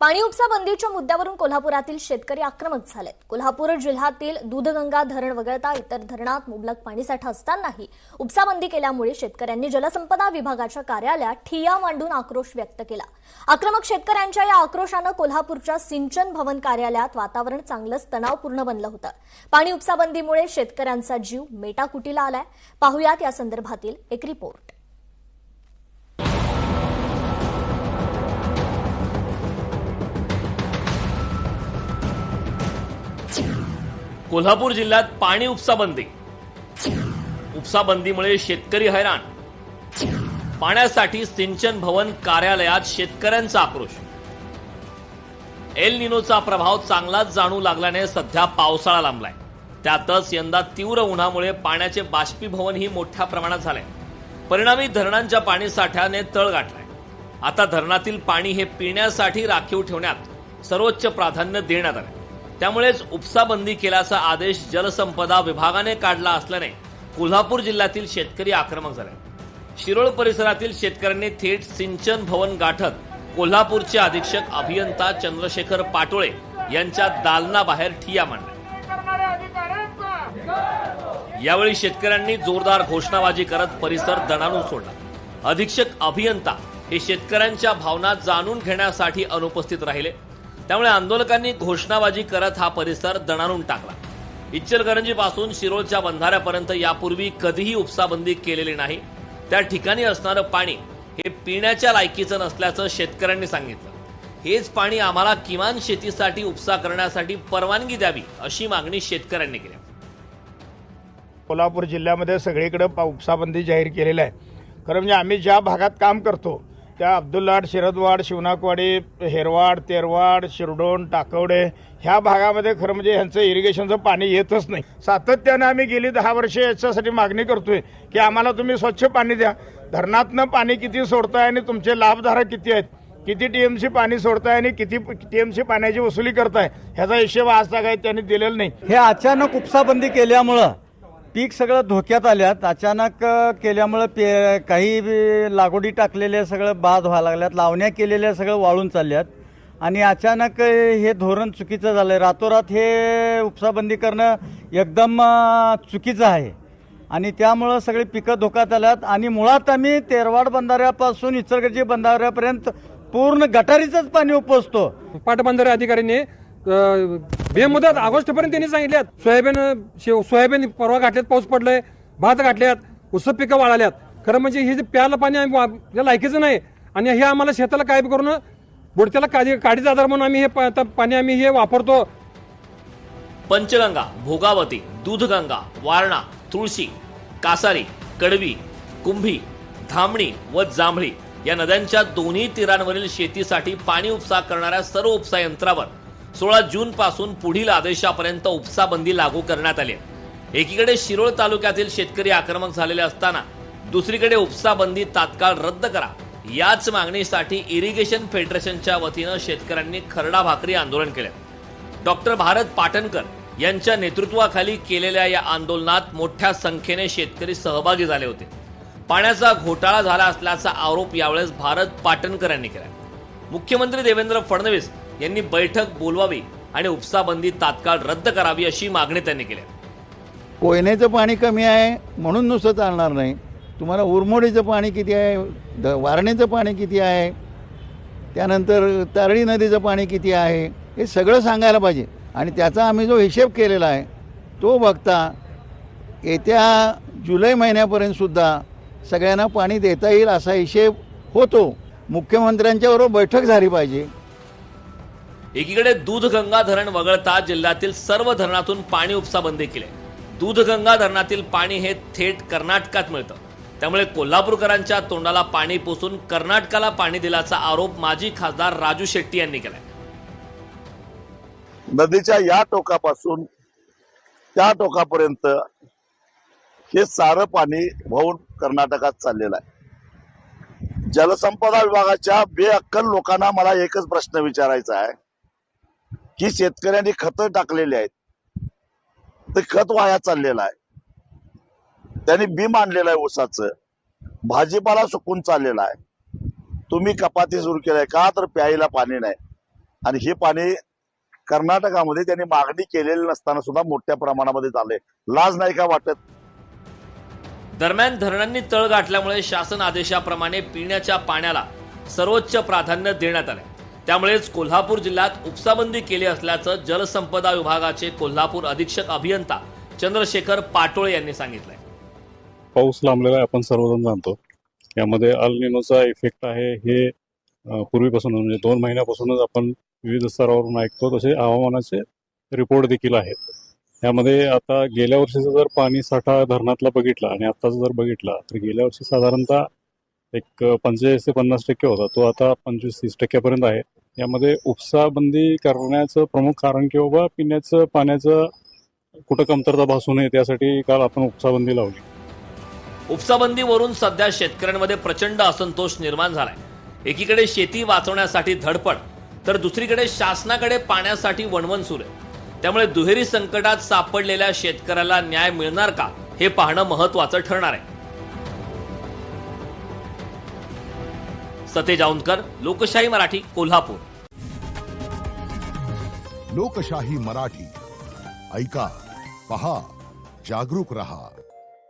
पाणी उपसा बंदीच्या मुद्द्यावरून कोल्हापुरातील शेतकरी आक्रमक झालेत। कोल्हापूर जिल्ह्यातील दूधगंगा धरण वगळता इतर धरणात मुबलक पाणीसाठा असतानाही उपसा बंदी केल्यामुळे शेतकऱ्यांनी जलसंपदा विभागाच्या कार्यालयात ठिय्या मांडून आक्रोश व्यक्त केला। आक्रमक शेतकऱ्यांच्या या आक्रोशानं कोल्हापूरच्या सिंचन भवन कार्यालयात वातावरण चांगलंच तणावपूर्ण बनलं होतं। पाणी उपसा बंदीमुळे शेतकऱ्यांचा जीव मेटाकुटीला आलाय। पाहुयात या संदर्भातील एक रिपोर्ट। कोल्हापूर जिल्ह्यात पाणी उपसा बंदीमुळे शेतकरी हैराण। पाण्यासाठी सिंचन भवन कार्यालयात शेतकऱ्यांचा आक्रोश। एल निनोचा प्रभाव चांगलाच जाणू लागल्याने सध्या पावसाळा लांबलाय। त्यातच यंदा तीव्र उन्हामुळे पाण्याचे बाष्पीभवनही मोठ्या प्रमाणात झाले। परिणामी धरणांच्या पाणी साठ्याने तळ गाठलाय। आता धरणातील पाणी हे पिण्यासाठी राखीव ठेवण्यात सर्वोच्च प्राधान्य देण्यात आले। त्यामुळेच उपसा बंदी केल्याचा आदेश जलसंपदा विभागाने काढला असल्याने कोल्हापूर जिल्ह्यातील शेतकरी आक्रमक झाले। शिरोळ परिसरातील शेतकऱ्यांनी थेट सिंचन भवन गाठत कोल्हापूरचे अधीक्षक अभियंता चंद्रशेखर पाटोळे यांच्या दालनाबाहेर ठिय्या मांडला। यावेळी शेतकऱ्यांनी जोरदार घोषणाबाजी करत परिसर दणाणून सोडला। अधीक्षक अभियंता हे शेतकऱ्यांच्या भावना जाणून घेण्यासाठी अनुपस्थित राहिले। त्यामुळे आंदोलकांनी घोषणाबाजी करत हा परिसर दणाणून टाकला। इचलकरंजीपासून शिरोळच्या बंधाऱ्यापर्यंत यापूर्वी कधीही उपसाबंदी केलेली नाही। त्या ठिकाणी असणारं पाणी हे पिण्याच्या लायकीचं नसल्याचं शेतकऱ्यांनी सांगितलं। हेच पाणी आम्हाला किमान शेतीसाठी उपसा करण्यासाठी परवानगी द्यावी अशी मागणी शेतकऱ्यांनी केली। कोल्हापूर जिल्ह्यामध्ये सगळीकडे उपसाबंदी जाहीर केलेली आहे। खरं म्हणजे आम्ही ज्या भागात काम करतो त्या अब्दुल्लाड, शिरदवाड, शिवनाकवाडी, हेरवाड, तेरवाड, शिरडोण, टाकवडे ह्या भागामध्ये खरं म्हणजे ह्यांचं इरिगेशनचं पाणी येतच नाही। सातत्यानं आम्ही गेली 10 वर्षे याच्यासाठी मागणी करतोय की आम्हाला तुम्ही स्वच्छ पाणी द्या। धरणातनं पाणी किती सोडताय आणि तुमचे लाभधारक किती आहेत, किती टीएमसी पाणी सोडताय आणि किती टीएमसी पाण्याची वसुली करताय ह्याचा हिशोब आज तक त्यांनी दिलेला नाही। हे अचानक उपसाबंदी केल्यामुळं पीक सगळं धोक्यात आल्यात। अचानक केल्यामुळं काही लागवडी टाकलेल्या सगळं बाद व्हायला लागल्यात, लावण्या केलेल्या सगळं वाळून चालल्यात आणि अचानक हे धोरण चुकीचं झालंय। रातोरात हे उपसाबंदी करणं एकदम चुकीचं आहे आणि त्यामुळं सगळी पिकं धोक्यात आल्यात आणि मुळात आम्ही तेरवाड बंधाऱ्यापासून इचलकरंजी बंधाऱ्यापर्यंत पूर्ण गटारीचंच पाणी उपसतो। पाटबंधारे अधिकाऱ्यांनी बेमुदत ऑगस्टपर्यंत त्यांनी सांगितल्यात सोयाबीन परवा घातल्यात, पाऊस पडलाय, भात घातल्यात, ऊस पिकं वाळाल्यात। खरं म्हणजे हे जे प्यायला पाणी आपल्या लायकीचं नाही आणि हे आम्हाला शेताला काय करून बुडत्याला काडीचा आधार म्हणून आम्ही हे पाणी आम्ही हे वापरतो। पंचगंगा, भोगावती, दूधगंगा, वारणा, तुळशी, कासारी, कडवी, कुंभी, धामणी व जांभळी या नद्यांच्या दोन्ही तीरांवरील शेतीसाठी पाणी उपसा करणाऱ्या सर्व उपसा यंत्रावर 16 जून पासून पुढील आदेशापर्यंत उपसाबंदी लागू करण्यात आली आहे। एकीकडे शिरोळ तालुक्यातील शेतकरी आक्रमक झालेले असताना दुसरीकडे उपसाबंदी तात्काळ रद्द करा याच मागणीसाठी इरिगेशन फेडरेशनच्या वतीनं शेतकऱ्यांनी खरडा भाकरी आंदोलन केले। डॉक्टर भारत पाटणकर यांच्या नेतृत्वाखाली केलेल्या या आंदोलनात मोठ्या संख्येने शेतकरी सहभागी झाले होते। पाण्याचा घोटाळा झाला असल्याचा आरोप यावेळेस भारत पाटणकर यांनी केला। मुख्यमंत्री देवेंद्र फडणवीस यांनी बैठक बोलवावी आणि उपसाबंदी तात्काळ रद्द करावी अशी मागणी त्यांनी केली। कोयनेचं पाणी कमी आहे म्हणून नुसतं चालणार नाही। तुम्हाला उरमोडीचं पाणी किती आहे, वारणेचं पाणी किती आहे, त्यानंतर तारळी नदीचं पाणी किती आहे हे सगळं सांगायला पाहिजे आणि त्याचा आम्ही जो हिशेब केलेला आहे तो बघता येत्या जुलै महिन्यापर्यंत सुद्धा सगळ्यांना पाणी देता येईल असा हिशेब होतो। मुख्यमंत्र्यांच्या बरोबर बैठक झाली पाहिजे। एकीकडे दूधगंगा धरण वगळता जिल्ह्यातील सर्व धरणातून पाणी उपसा बंदी केली। दूधगंगा धरणातील पाणी हे थेट कर्नाटकात मिळतं। त्यामुळे कोल्हापूरकरांच्या तोंडाला पाणी पुसून कर्नाटकाला पाणी दिल्याचा आरोप माजी खासदार राजू शेट्टी यांनी केलाय। नदीच्या या टोकापासून त्या टोकापर्यंत हे सारं पाणी वाहून कर्नाटकात चाललेलं आहे। जलसंपदा विभागाच्या बेअक्कल लोकांना मला एकच प्रश्न विचारायचा आहे की शेतकऱ्यांनी खतं टाकलेली आहेत, ते खत वाया चाललेलं आहे, त्यांनी बी मांडलेलं आहे ऊसाचं, भाजीपाला सुकून चाललेला आहे, तुम्ही कपाती सुरू केलाय का तर प्यायला पाणी नाही। आणि हे पाणी कर्नाटकामध्ये त्यांनी मागणी केलेली नसताना सुद्धा मोठ्या प्रमाणामध्ये झालंय. लाज नाही का वाटत? दरम्यान धरणांनी तळ गाठल्यामुळे शासन आदेशाप्रमाणे पिण्याच्या पाण्याला सर्वोच्च प्राधान्य देण्यात आले. त्यामुळेच कोल्हापूर जिल्ह्यात उपसाबंदी केली असल्याचं जलसंपदा विभागाचे कोल्हापूर अधीक्षक अभियंता चंद्रशेखर पाटोळे यांनी सांगितलंय. पाऊस लांबलेला आहे, आपण सर्वजण जाणतो. यामध्ये अल निनोचा इफेक्ट आहे हे पूर्वीपासून म्हणजे 2 महिन्यापासूनच आपण विविध स्तरावरून ऐकतो. तसे हवामानाचे रिपोर्ट देखील आहेत. यामध्ये आता गेल्या वर्षीचा जर पाणी साठा धरणातला बघितला आणि आत्ताचा जर बघितला तर गेल्या वर्षी साधारणतः एक 45 ते 50% होता, तो आता 25-30% आहे. यामध्ये उपसाबंदी करण्याचं प्रमुख कारण की बाबा पिण्याचं पाण्याचं कुठं कमतरता भासू नये त्यासाठी काल आपण उपसाबंदी लावली. उपसाबंदीवरून सध्या शेतकऱ्यांमध्ये प्रचंड असंतोष निर्माण झालाय. एकीकडे शेती वाचवण्यासाठी धडपड तर दुसरीकडे शासनाकडे पाण्यासाठी वणवण सुरू आहे. त्यामुळे दुहेरी संकटात सापडलेल्या शेतकऱ्याला न्याय मिळणार का हे पाहणं महत्वाचं ठरणार आहे. सतेज औंधकर, लोकशाही मराठी, कोल्हापूर. लोकशाही मराठी ऐका, पहा, जागरूक रहा.